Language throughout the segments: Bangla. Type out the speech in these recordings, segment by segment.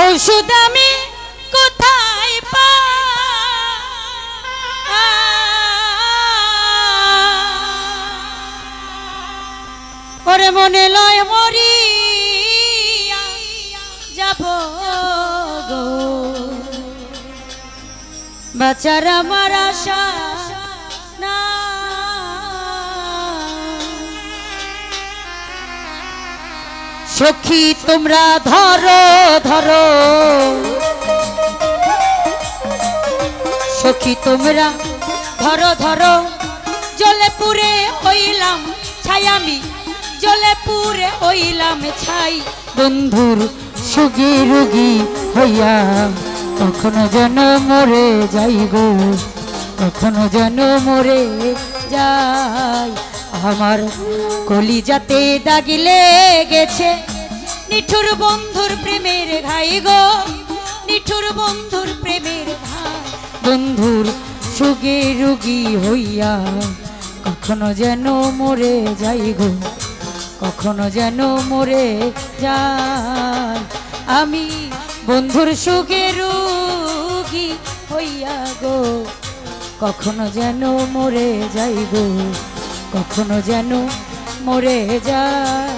ঔষধ আমি কোথায় পাই? ওরে মনে লয় মরিয়া যাব গো, বাঁচার আমার আশা না। সখী তোমরা ধরো ধরো, সখী তোমরা ধরো ধরো, জলে পুরে হইলাম ছাই আমি, জলে পুরে হইলাম ছাই। বন্ধুর সুগি রুগী হইয়া কখনো যেন মরে যাই গো, কখনো যেন মরে যাই। আমার কলিজাতে দাগি লেগেছে নিঠুর বন্ধুর প্রেমের ঘাই গো, নিঠুর বন্ধুর প্রেমের ঘাই। বন্ধুর সুগে রুগী হইয়া কখনো যেন মরে যাই গো, কখনো যেন মরে যাই। আমি বন্ধুর সুগে রুগী হইয়া গো, কখনো যেন মরে যাই গো, কখনো যেন মরে যায়।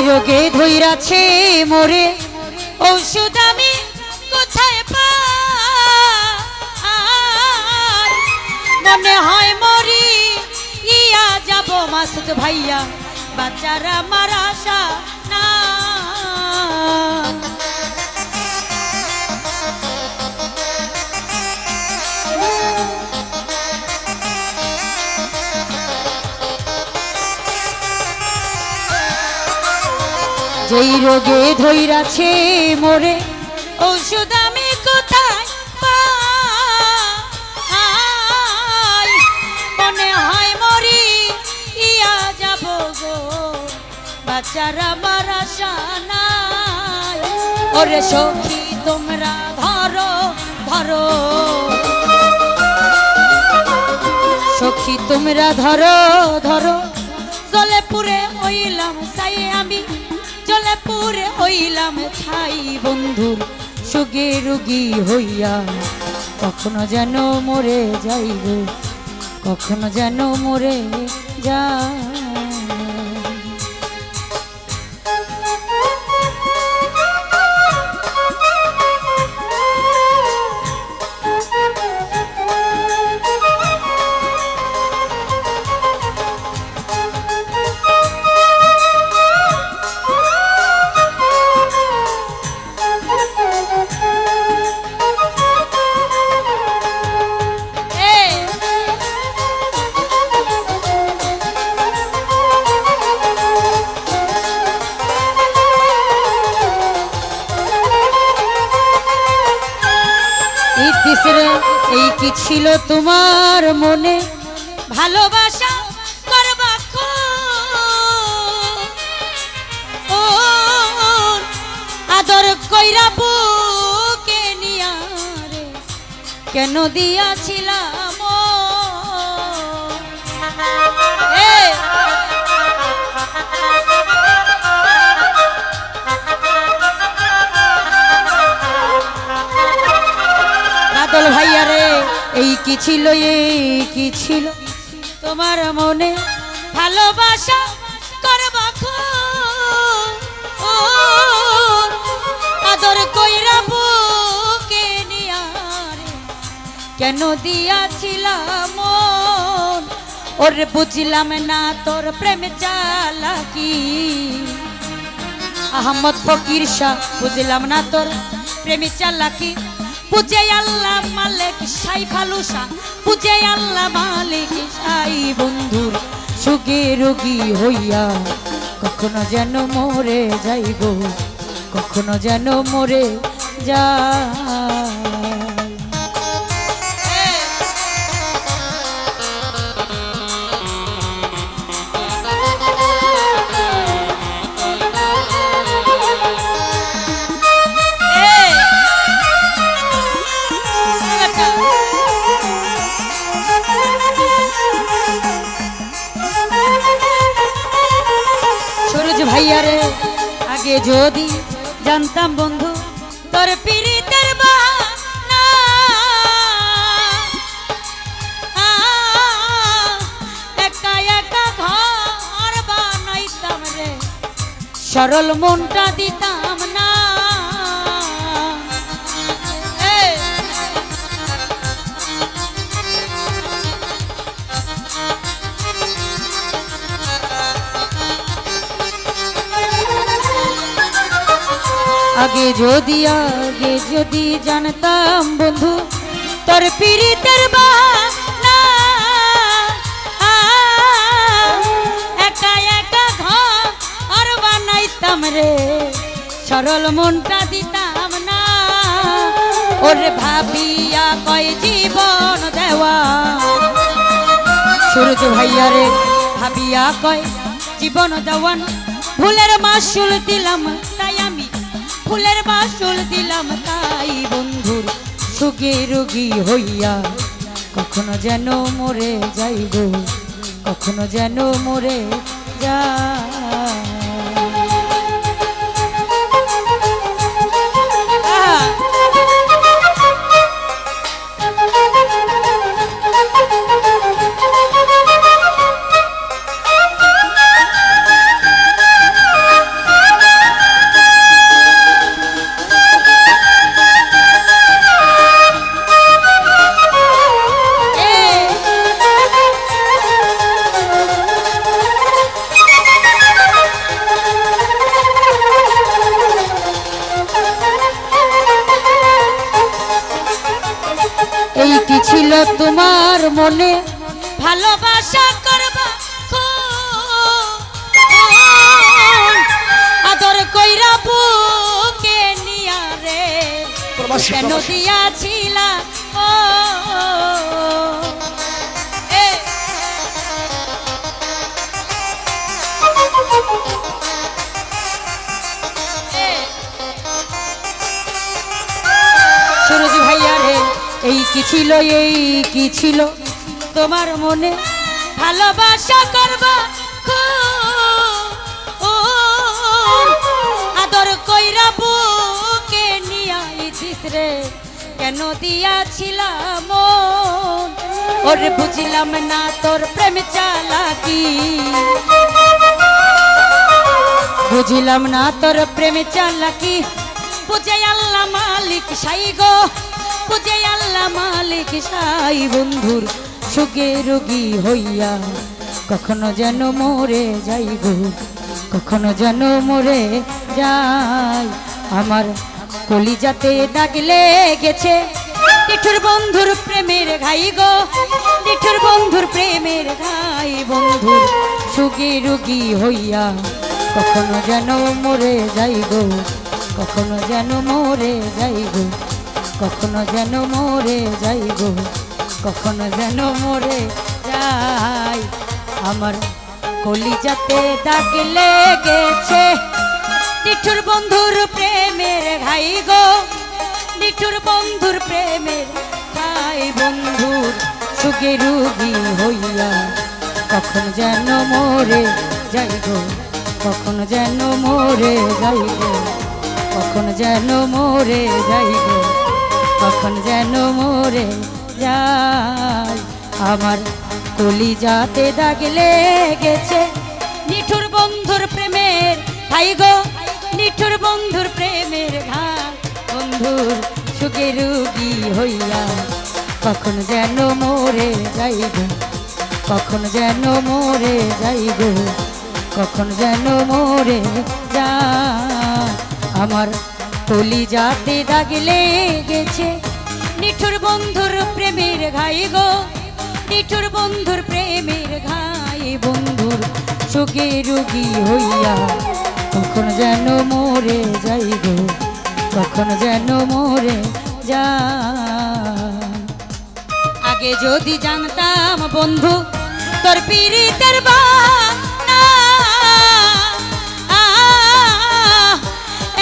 রোগে ধইরাছে মোরে, ঔষধ আমি কোথায় পাই? মনে হয় মরি ইয়া যাব মাসুদ ভাইয়া, বাচ্চার আমার আশা না। যেই রোগে ধইরাছে মোরে, ঔষধ আমি কোথায় পাই? মনে হয় মরি ইয়া যাব গো, বাচ্চার আমার আশা নাই। ওরে সখী তোমরা ধরো ধরো, সখী তোমরা ধরো ধরো, জলে পুরে হইলাম ছাই আমি, জলে পুরে হইলাম ছাই। বন্ধুর সুগে রুগী হইয়া কখনো যেন মরে যাই গো, কখনো যেন মরে যায়। এই কি ছিল তোমার মনে, ভালোবাসা করবা ও আদর কইরা বুকে নিয়া রে, কেন দিয়াছিলাম বাদল ভাইয়া রে। এই কি ছিল, এই কি ছিল তোমার মনে, ভালোবাসা করবা আদর কইরা বুকে নিয়া রে, কেন দিয়াছিলাম ওরে বুঝলাম না তোর প্রেম চালাকি আহমদ ফকির শাহ বুঝলাম না তোর প্রেম চালাকি বুঝে আল্লাহ মালিক সাই ফালুসা বুঝে আল্লাহ মালিক সাই বন্ধুর সুখে রোগী হইয়া কখনো যেন মরে যাইব কখনো যেন মরে যায় ভাইয়া রে আগে যদি জানতাম বন্ধু তোর পীড়িতের বাহানা একা একা ঘর বানাইতাম রে সরল মনটা দিতাম না আগে যদি জানতাম বন্ধু তোর পীড়িতের বাহানা একা একা ঘর বানাইতাম রে সরল মনটা দিতাম না ওরে ভাবিয়া কয় জীবন দেওয়া সূরজ ভাইয়া রে ভাবিয়া কয় জীবন দেওয়ান ভুলের মাসুল দিলাম তাই আমি ফুলের মাসুল দিলাম তাই বন্ধুর সুখে রোগী হইয়া কখনো যেন মরে যাইব কখনো যেন মরে যায় এই কি ছিল তোমার মনে ভালোবাসা করবা আদর কইরা বুকে নিয়া রে কেন দিয়াছিলা ও সুরজ ভাইয়া রে এই কি ছিল তোমার মনে ভালোবাসা করবা আদর কইরা বুকে নিয়া ইতিস রে কেন দিয়াছিলাম মন ওরে বুঝলাম না তোর প্রেম চালাকি বুঝলাম না তোর প্রেম চালাকি বুঝে আল্লাহ মালিক সাই গো বুঝে আল্লাহ মালিক সাই বন্ধুর সুখে রোগী হইয়া কখনো যেন মরে যাইব কখনো যেন মরে যাই আমার কলিজাতে দাগ লেগেছে নিঠুর বন্ধুর প্রেমের ঘাই গো নিঠুর বন্ধুর প্রেমের ঘাই বন্ধুর সুখে রোগী হইয়া কখনো যেন মরে যাইব কখনো যেন মরে যাইব কখনো যেন মরে যাইব কখনো যেন মরে যাই আমার কলিজাতে দাগ লেগেছে নিঠুর বন্ধুর প্রেমের ঘাই গো নিঠুর বন্ধুর প্রেমের ঘাই বন্ধুর সুখে রোগী হইয়া কখন যেন মরে যাইব কখন যেন মরে যাইব কখন যেন মরে যাইব কখন যেন মরে যায় আমার কলিজাতে দাগ লেগেছে নিঠুর বন্ধুর প্রেমের ভাই গো নিঠুর বন্ধুর প্রেমের ঘাই বন্ধুর সুখে রোগী হইয়া কখন যেন মরে যাইব কখন যেন মরে যাই গো, কখন যেন মরে যা। আমার কলিজাতে দাগ লেগেছে নিঠুর বন্ধুর প্রেমের ঘাই গো, নিঠুর বন্ধুর প্রেমের ঘাই। বন্ধুর চোখে রোগী হইয়া কখন যেন মরে যাই গো, কখন যেন মরে যা। আগে যদি জানতাম বন্ধু তোর পীড়িতের বানা,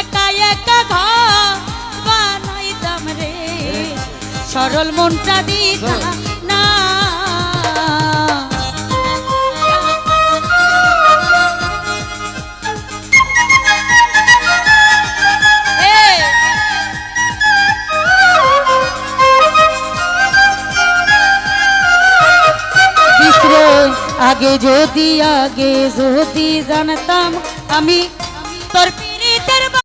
একা একা ঘর বানাইতাম রে, সরল মনটা দিতাম না। আগে যদি জানতাম আমি তোর